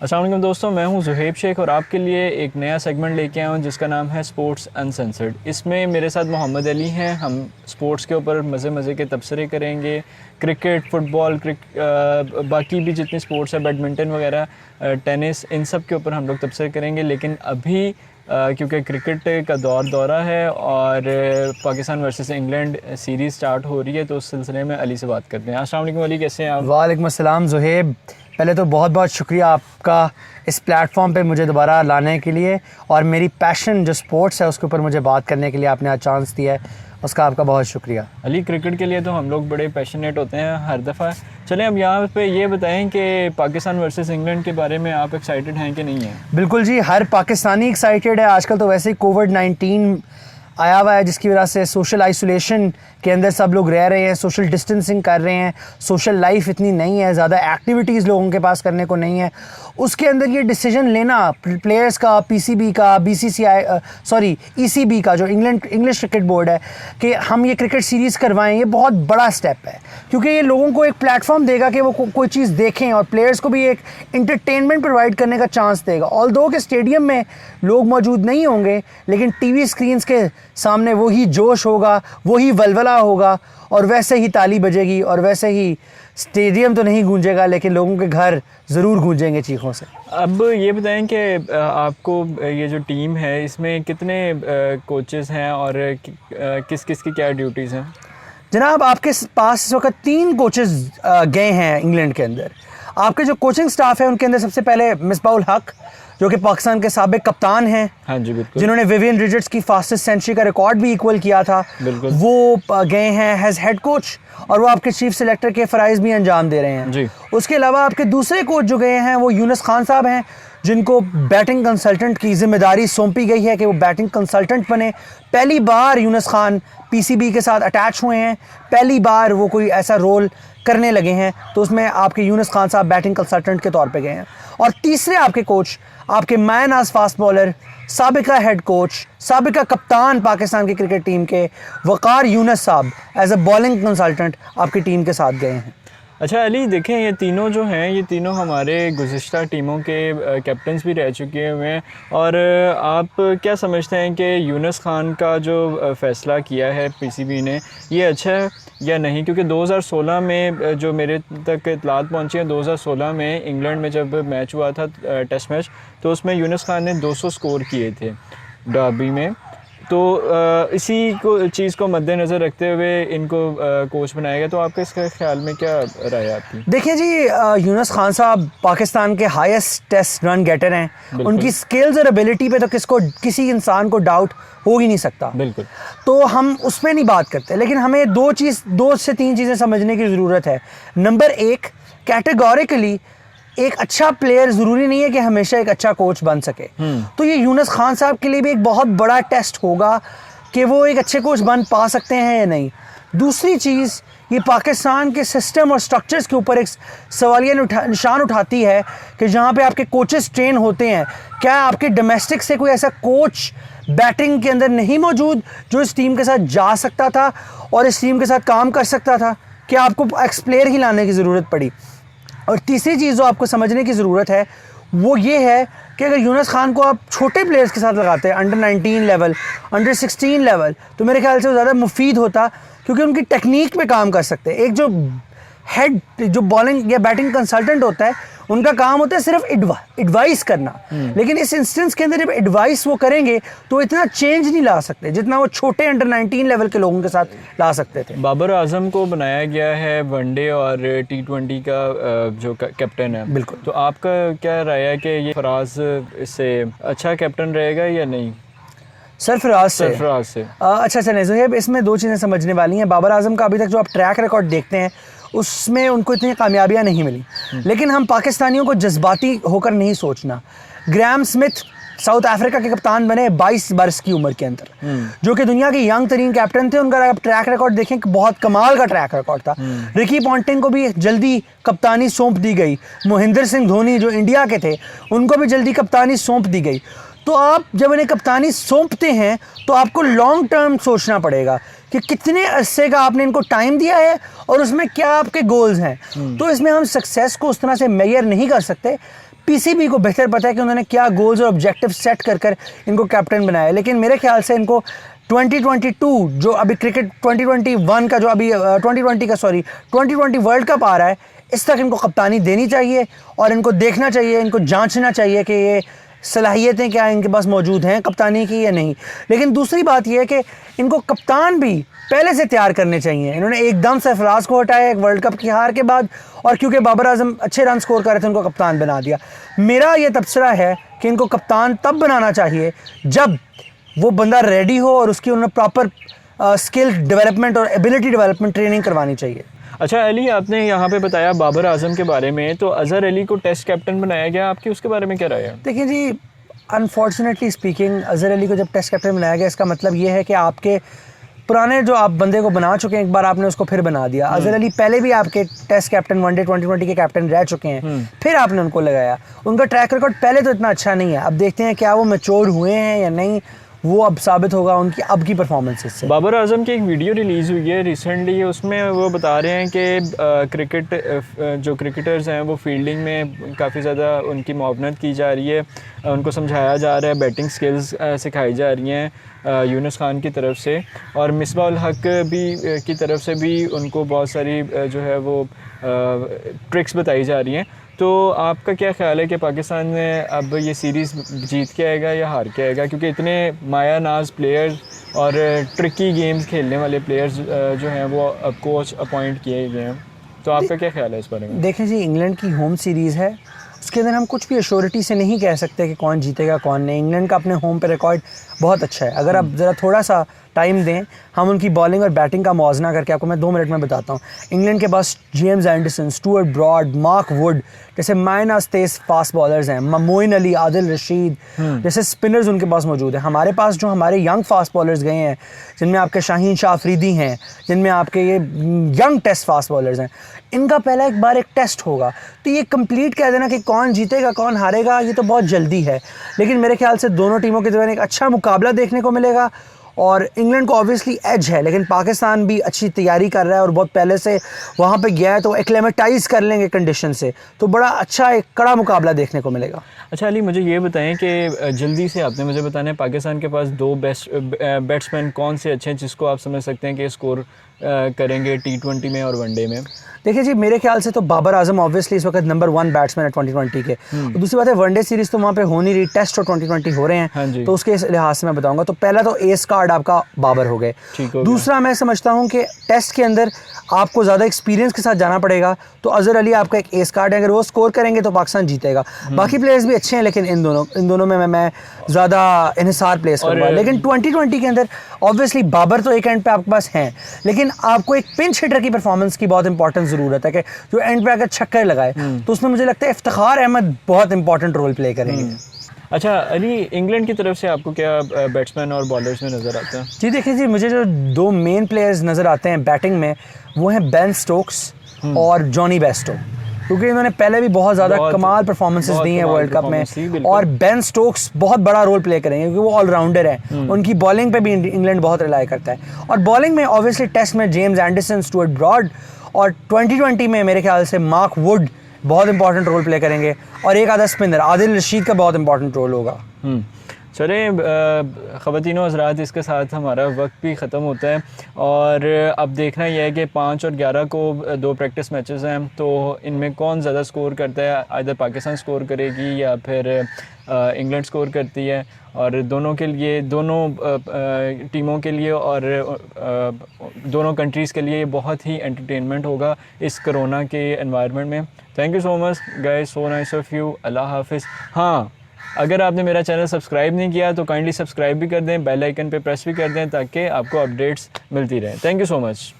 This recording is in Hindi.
अस्सलाम वालेकुम दोस्तों, मैं हूं ज़ुहैब शेख और आपके लिए एक नया सेगमेंट लेके आया हूं जिसका नाम है स्पोर्ट्स अनसेंसर्ड। इसमें मेरे साथ मोहम्मद अली हैं। हम स्पोर्ट्स के ऊपर मज़े के तबसरे करेंगे। क्रिकेट, फुटबॉल, बाकी भी जितनी स्पोर्ट्स है, बैडमिंटन वगैरह, टेनिस, इन सब के ऊपर हम लोग तबसरे करेंगे। लेकिन अभी क्योंकि क्रिकेट का दौरा है और Pakistan versus England series start हो रही है, तो उस सिलसिले में अली से बात करते हैं। अस्सलाम वालेकुम अली, कैसे हैं आप? वालेकुम अस्सलाम ज़ुहैब, पहले तो बहुत बहुत शुक्रिया आपका इस प्लेटफॉर्म पे मुझे दोबारा लाने के लिए, और मेरी पैशन जो स्पोर्ट्स है उसके ऊपर मुझे बात करने के लिए आपने आज चांस दिया है, उसका आपका बहुत शुक्रिया। अली, क्रिकेट के लिए तो हम लोग बड़े पैशनेट होते हैं हर दफ़ा। चलें अब यहाँ पे ये बताएं कि पाकिस्तान वर्सेस इंग्लैंड के बारे में आप एक्साइटेड हैं कि नहीं हैं? बिल्कुल जी, हर पाकिस्तानी एक्साइटेड है। आजकल तो वैसे ही कोविड-19 आया हुआ है, जिसकी वजह से सोशल आइसोलेशन के अंदर सब लोग रह रहे हैं, सोशल डिस्टेंसिंग कर रहे हैं, सोशल लाइफ इतनी नहीं है, ज़्यादा एक्टिविटीज़ लोगों के पास करने को नहीं है। उसके अंदर ये डिसीजन लेना प्लेयर्स का, पीसीबी का, ईसीबी का, जो इंग्लिश क्रिकेट बोर्ड है, कि हम ये क्रिकेट सीरीज़ करवाएं, ये बहुत बड़ा स्टेप है, क्योंकि ये लोगों को एक प्लेटफॉर्म देगा कि वो कोई चीज़ देखें, और प्लेयर्स को भी एक इंटरटेनमेंट प्रोवाइड करने का चांस देगा। ऑल्दो कि स्टेडियम में लोग मौजूद नहीं होंगे, लेकिन टीवी स्क्रीन्स के सामने वही जोश होगा, वही वलवला होगा, और वैसे ही ताली बजेगी, और वैसे ही स्टेडियम तो नहीं गूंजेगा, लेकिन लोगों के घर ज़रूर गूंजेंगे चीखों से। अब ये बताएं कि आपको ये जो टीम है इसमें कितने कोचेस हैं और किस किस की क्या ड्यूटीज़ हैं? जनाब, आपके पास इस वक्त 3 कोचेस गए हैं इंग्लैंड के अंदर। आपके जो कोचिंग स्टाफ है उनके अंदर सबसे पहले मिसबाउल हक, जो कि पाकिस्तान के साबिक कप्तान हैं, हाँ जी बिल्कुल, जिन्होंने विवियन रिचर्ड्स की फास्टेस्ट सेंचुरी का रिकॉर्ड भी इक्वल किया था, बिल्कुल, वो गए हैं एज हेड कोच, और वो आपके चीफ सेलेक्टर के फ़राइज़ भी अंजाम दे रहे हैं जी। उसके अलावा आपके दूसरे कोच जो गए हैं वो यूनुस खान साहब हैं, जिनको बैटिंग कंसल्टेंट की जिम्मेदारी सौंपी गई है कि वो बैटिंग कंसल्टेंट बने। पहली बार यूनुस खान पीसीबी के साथ अटैच हुए हैं, पहली बार वो कोई ऐसा रोल करने लगे हैं, तो उसमें आपके यूनुस खान साहब बैटिंग कंसल्टेंट के तौर पे गए हैं। और तीसरे आपके कोच आपके मायनाज फास्ट बॉलर, साबिका हेड कोच, साबिका कप्तान पाकिस्तान की क्रिकेट टीम के वक़ार यूनुस साहब एज अ बॉलिंग कंसल्टेंट आपकी टीम के साथ गए हैं। अच्छा अली, देखें ये तीनों जो हैं, ये तीनों हमारे गुज़िश्ता टीमों के कैप्टन्स भी रह चुके हुए हैं। और आप क्या समझते हैं कि यूनुस खान का जो फ़ैसला किया है पीसीबी ने, ये अच्छा है या नहीं? क्योंकि 2016 में जो मेरे तक इतलात पहुंची है, 2016 में इंग्लैंड में जब मैच हुआ था, टेस्ट मैच, तो उसमें यूनुस खान ने 200 स्कोर किए थे डर्बी में। तो इसी चीज़ को मद्देनज़र रखते हुए इनको कोच बनाया गया। तो आपके इसके ख्याल में क्या राय है आपकी? देखिए जी, यूनुस खान साहब पाकिस्तान के हाईएस्ट टेस्ट रन गेटर हैं। उनकी स्किल्स और एबिलिटी पे तो किसी इंसान को डाउट हो ही नहीं सकता। बिल्कुल, तो हम उस पर नहीं बात करते, लेकिन हमें 2 से 3 चीज़ें समझने की ज़रूरत है। नंबर 1, कैटेगोरिकली एक अच्छा प्लेयर ज़रूरी नहीं है कि हमेशा एक अच्छा कोच बन सके। तो ये यूनुस खान साहब के लिए भी एक बहुत बड़ा टेस्ट होगा कि वो एक अच्छे कोच बन पा सकते हैं या नहीं। दूसरी चीज़, ये पाकिस्तान के सिस्टम और स्ट्रक्चर्स के ऊपर एक सवालिया निशान उठाती है कि जहाँ पे आपके कोचेस ट्रेन होते हैं, क्या आपके डोमेस्टिक से कोई ऐसा कोच बैटिंग के अंदर नहीं मौजूद जो इस टीम के साथ जा सकता था और इस टीम के साथ काम कर सकता था? क्या आपको एक्स प्लेयर ही लाने की ज़रूरत पड़ी? और तीसरी चीज़ जो आपको समझने की ज़रूरत है वो ये है कि अगर यूनुस खान को आप छोटे प्लेयर्स के साथ लगाते हैं, अंडर 19 लेवल, अंडर 16 लेवल, तो मेरे ख्याल से वो ज़्यादा मुफीद होता, क्योंकि उनकी टेक्निक पे काम कर सकते हैं। एक जो हेड, जो बॉलिंग या बैटिंग कंसल्टेंट होता है, उनका काम होता है सिर्फ एडवाइस करना, लेकिन इस इंस्टेंस के अंदर जब एडवाइस वो करेंगे तो इतना चेंज नहीं ला सकते जितना वो छोटे अंडर 19 लेवल के लोगों के साथ ला सकते थे। बाबर आजम को बनाया गया है वनडे और T20 का जो कैप्टन है। बिल्कुल। तो आपका क्या राय है कि ये फराज इससे अच्छा कैप्टन रहेगा या नहीं? सरफराज से अच्छा चलें ज़ुहैब, इसमें 2 चीज़ें समझने वाली हैं। बाबर आजम का अभी तक जो आप ट्रैक रिकॉर्ड देखते हैं उसमें उनको इतनी कामयाबियां नहीं मिली, लेकिन हम पाकिस्तानियों को जज्बाती होकर नहीं सोचना। ग्राहम स्मिथ साउथ अफ्रीका के कप्तान बने 22 बरस की उम्र के अंदर, जो कि दुनिया के यंग तरीन कैप्टन थे। उनका आप ट्रैक रिकॉर्ड देखें कि बहुत कमाल का ट्रैक रिकॉर्ड था। रिकी पॉन्टिंग को भी जल्दी कप्तानी सौंप दी गई। महेंद्र सिंह धोनी जो इंडिया के थे, उनको भी जल्दी कप्तानी सौंप दी गई। तो आप जब इन्हें कप्तानी सौंपते हैं तो आपको लॉन्ग टर्म सोचना पड़ेगा कि कितने अरसे का आपने इनको टाइम दिया है और उसमें क्या आपके गोल्स हैं। तो इसमें हम सक्सेस को उस तरह से मेजर नहीं कर सकते। पीसीबी को बेहतर पता है कि उन्होंने क्या गोल्स और ऑब्जेक्टिव सेट कर कर इनको कैप्टन बनाया, लेकिन मेरे ख्याल से इनको 2022 जो अभी क्रिकेट 2021 का जो अभी 2020 वर्ल्ड कप आ रहा है, इस तक इनको कप्तानी देनी चाहिए और इनको देखना चाहिए, इनको जांचना चाहिए कि ये सलाहियतें क्या इनके पास मौजूद हैं कप्तानी की या नहीं। लेकिन दूसरी बात यह है कि इनको कप्तान भी पहले से तैयार करने चाहिए। इन्होंने एकदम सरफराज को हटाया एक वर्ल्ड कप की हार के बाद, और क्योंकि बाबर आजम अच्छे रन स्कोर कर रहे थे उनको कप्तान बना दिया। मेरा ये तबसरा है कि इनको कप्तान तब बनाना चाहिए जब वो बंदा रेडी हो और उसकी उन्होंने प्रॉपर स्किल डेवलपमेंट और एबिलिटी डेवलपमेंट ट्रेनिंग करवानी चाहिए। अच्छा अली, आपने यहाँ पे बताया बाबर आजम के बारे में, तो अजहर अली को टेस्ट कैप्टन बनाया गया, आपकी उसके बारे में क्या राय है? देखिए जी, अनफॉर्चुनेटली स्पीकिंग अजहर अली को जब टेस्ट कैप्टन बनाया गया, इसका मतलब ये है कि आपके पुराने जो आप बंदे को बना चुके हैं एक बार, आपने उसको फिर बना दिया। अजहर अली पहले भी आपके टेस्ट कैप्टन वनडे 2020 के कैप्टन रह चुके हैं, फिर आपने उनको लगाया। उनका ट्रैक रिकॉर्ड पहले तो इतना अच्छा नहीं है, अब देखते हैं क्या वो मैच्योर हुए हैं या नहीं, वो अब साबित होगा उनकी अब की परफॉर्मेंसेस से। बाबर आजम की एक वीडियो रिलीज़ हुई है रिसेंटली, उसमें वो बता रहे हैं कि क्रिकेट जो क्रिकेटर्स हैं वो फील्डिंग में काफ़ी ज़्यादा उनकी मुआवनत की जा रही है, उनको समझाया जा रहा है, बैटिंग स्किल्स सिखाई जा रही हैं यूनुस खान की तरफ से, और मिसबाह उल हक भी की तरफ से भी उनको बहुत सारी जो है वो ट्रिक्स बताई जा रही हैं। तो आपका क्या ख्याल है कि पाकिस्तान में अब ये सीरीज़ जीत के आएगा या हार के आएगा? क्योंकि इतने माया नाज प्लेयर्स और ट्रिकी गेम्स खेलने वाले प्लेयर्स जो हैं वो अब कोच अपॉइंट किए गए हैं, तो आपका क्या ख्याल है इस बारे में? देखें जी, इंग्लैंड की होम सीरीज़ है, उसके अंदर हम कुछ भी एश्योरिटी से नहीं कह सकते कि कौन जीतेगा कौन नहीं। इंग्लैंड का अपने होम पे रिकॉर्ड बहुत अच्छा है। अगर आप ज़रा थोड़ा सा टाइम दें, हम उनकी बॉलिंग और बैटिंग का मुआवजा करके आपको मैं 2 मिनट में बताता हूँ। इंग्लैंड के पास James Anderson, Stuart Broad, Mark Wood जैसे मायनास तेज फास्ट बॉलर्स हैं, मोइन अली, आदिल रशीद जैसे स्पिनर्स उनके पास मौजूद हैं। हमारे पास जो हमारे यंग फास्ट बॉलर्स गए हैं, जिनमें आपके शाहीन शाह अफरीदी हैं, जिनमें आपके ये यंग टेस्ट फास्ट बॉलर्स हैं, इनका पहला एक बार एक टेस्ट होगा, तो ये कंप्लीट कह देना कि कौन जीतेगा कौन हारेगा ये तो बहुत जल्दी है। लेकिन मेरे ख्याल से दोनों टीमों के दरमियान एक अच्छा मुकाबला देखने को मिलेगा, और इंग्लैंड को ऑब्वियसली एज है, लेकिन पाकिस्तान भी अच्छी तैयारी कर रहा है और बहुत पहले से वहाँ पे गया है, तो एक्लेमेटाइज कर लेंगे कंडीशन से, तो बड़ा अच्छा एक कड़ा मुकाबला देखने को मिलेगा। अच्छा अली, मुझे ये बताएं कि जल्दी से आपने मुझे बताना है पाकिस्तान के पास 2 बेस्ट बैट्समैन कौन से अच्छे हैं जिसको आप समझ सकते हैं कि स्कोर करेंगे T20 में और वनडे में? देखिए जी, मेरे ख्याल से तो बाबर आजम ऑब्वियसली इस वक्त नंबर 1 बैट्समैन है 2020 के। और दूसरी बात है, वनडे सीरीज़ तो वहाँ पे हो नहीं रही, टेस्ट और 2020 हो रहे हैं। हाँ जी। तो उसके लिहाज से मैं बताऊंगा, तो पहला तो एस कार्ड आपका बाबर हो गए। दूसरा मैं समझता हूँ कि टेस्ट के अंदर आपको ज़्यादा एक्सपीरियंस के साथ जाना पड़ेगा, तो अजहर अली आपका एक एस कार्ड है, अगर वो स्कोर करेंगे तो पाकिस्तान जीतेगा। बाकी प्लेयर्स भी अच्छे हैं, लेकिन इन दोनों में मैं ज़्यादा इन्हिसार प्लेस करूँगा। लेकिन 2020 के अंदर ऑब्वियसली बाबर तो एक एंड पे आपके पास हैं, लेकिन आपको एक पिंच हिटर की परफॉर्मेंस की बहुत इंपॉर्टेंट ज़रूरत है कि जो एंड पे अगर छक्कर लगाए, तो उसमें मुझे लगता है इफ्तिखार अहमद बहुत इंपॉर्टेंट रोल प्ले करेंगे। अच्छा अली, इंग्लैंड की तरफ से आपको क्या बैट्समैन और बॉलर्स में नज़र आते हैं? जी देखिए जी, मुझे जो 2 मेन प्लेयर्स नज़र आते हैं बैटिंग में, वो हैं बेन स्टोक्स और जॉनी बेस्टो, क्योंकि इन्होंने पहले भी बहुत ज़्यादा कमाल परफॉर्मेंसेस दी हैं वर्ल्ड कप में, और बेन स्टोक्स बहुत बड़ा रोल प्ले करेंगे क्योंकि वो ऑलराउंडर हैं। उनकी बॉलिंग पे भी इंग्लैंड बहुत रिलाई करता है, और बॉलिंग में ऑब्वियसली टेस्ट में जेम्स एंडरसन, स्टुअर्ट ब्रॉड, और 2020 में मेरे ख्याल से मार्क वुड बहुत इंपॉर्टेंट रोल प्ले करेंगे, और एक आधा स्पिनर आदिल रशीद का बहुत इंपॉर्टेंट रोल होगा। चलें ख़वातीनो हज़रात, इसके साथ हमारा वक्त भी ख़त्म होता है, और अब देखना यह है कि 5 और 11 को 2 प्रैक्टिस मैचेस हैं, तो इनमें कौन ज़्यादा स्कोर करता है, आइदर पाकिस्तान स्कोर करेगी या फिर इंग्लैंड स्कोर करती है। और दोनों के लिए, दोनों टीमों के लिए और दोनों कंट्रीज़ के लिए बहुत ही एंटरटेनमेंट होगा इस कोरोना के एनवायरनमेंट में। Thank you so much guys, so nice of you, अल्लाह हाफिज़। हाँ, अगर आपने मेरा चैनल सब्सक्राइब नहीं किया तो काइंडली सब्सक्राइब भी कर दें, बेल आइकन पे प्रेस भी कर दें ताकि आपको अपडेट्स मिलती रहें। Thank you so much.